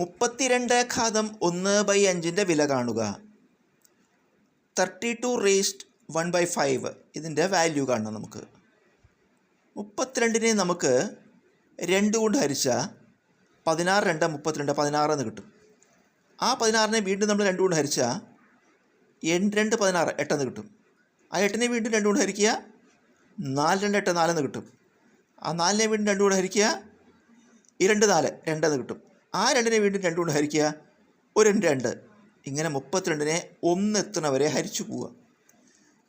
32 ഘാതം 1/5 വില കാണുക. 32 റേസ്ഡ് 1/5 ഇതിൻ്റെ വാല്യൂ കാണണം. നമുക്ക് 32 നമുക്ക് 2 കൊണ്ട് ഹരിച്ചാൽ 16 2 32 16 എന്ന് കിട്ടും. ആ 16 വീണ്ടും നമ്മൾ 2 കൊണ്ട് ഹരിച്ചാൽ 2 16 8 എന്ന് കിട്ടും. ആ 8 വീണ്ടും 2 കൊണ്ട് ഹരിക്കുക 4 2 8 4 എന്ന് കിട്ടും. ആ 4 വീണ്ടും 2 കൊണ്ട് ഹരിക്കുക 2 4 2 എന്ന് കിട്ടും. ആ 2 വീണ്ടും 2 കൊണ്ട് ഹരിക്കുക 1 2. ഇങ്ങനെ 32 1 എത്തുന്നവരെ ഹരിച്ചു പോവുക.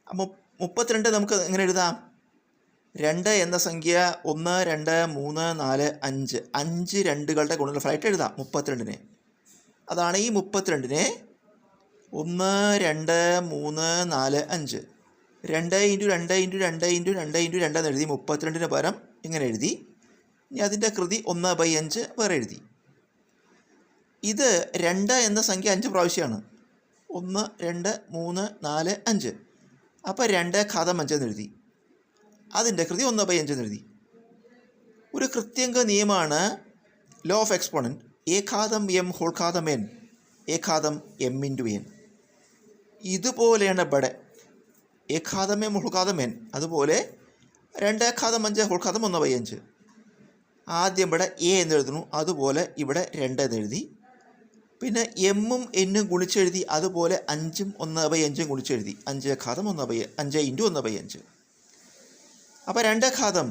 അപ്പോൾ 32 നമുക്ക് എങ്ങനെ എഴുതാം? 2 എന്ന സംഖ്യ 1 2 3 4 5 5 2കളുടെ ഗുണനഫലമായിട്ട് എഴുതാം 32. അതാണ് ഈ 32 1 2 3 4 5 2 × 2 × 2 × 2 × 2 എന്ന് എഴുതി 32 പകരം ഇങ്ങനെ എഴുതി. ഇനി അതിൻ്റെ കൃതി 1/5 വേറെ എഴുതി. ഇത് 2 എന്ന സംഖ്യ 5 പ്രാവശ്യമാണ്. 1 2 3 4 5. അപ്പോൾ 2 ഘാതം 5 എന്ന് എഴുതി. അതിൻ്റെ കൃതി 1/5 എന്ന് എഴുതി. ഒരു കൃത്യങ്ക നിയമമാണ് ലോ ഓഫ് എക്സ്പോണൻറ്റ്. എ ഘാതം എം ഹോൾ ഘാതം എൻ, എ ഘാതം എം × എൻ. ഇതുപോലെയാണ് ഇവിടെ എ ഘാതം എം ഹോൾ ഘാതം എൻ. അതുപോലെ 2 ഘാതം 5 ഹോൾ ഘാതം 1/5. ആദ്യം ഇവിടെ എ എന്ന് എഴുതുന്നു, അതുപോലെ ഇവിടെ 2 എന്ന് എഴുതി. പിന്നെ എമ്മും എന്നും ഗുണിച്ചെഴുതി, അതുപോലെ 5ഉം 1/5 ഗുണിച്ചെഴുതി. 5 ഘാതം 5 × 1/5. അപ്പോൾ 2 ഘാതം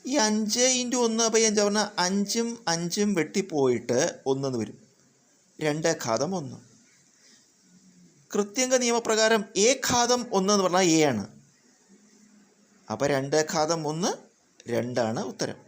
ഈ 5 × 1/5 പറഞ്ഞാൽ 5ഉം 5ഉം വെട്ടിപ്പോയിട്ട് 1 എന്ന് വരും. 2 ഘാതം 1. കൃത്യങ്ക നിയമപ്രകാരം എ ഘാതം 1 എന്ന് പറഞ്ഞാൽ എ ആണ്. അപ്പോൾ 2 ഘാതം 1 2 ആണ് ഉത്തരം.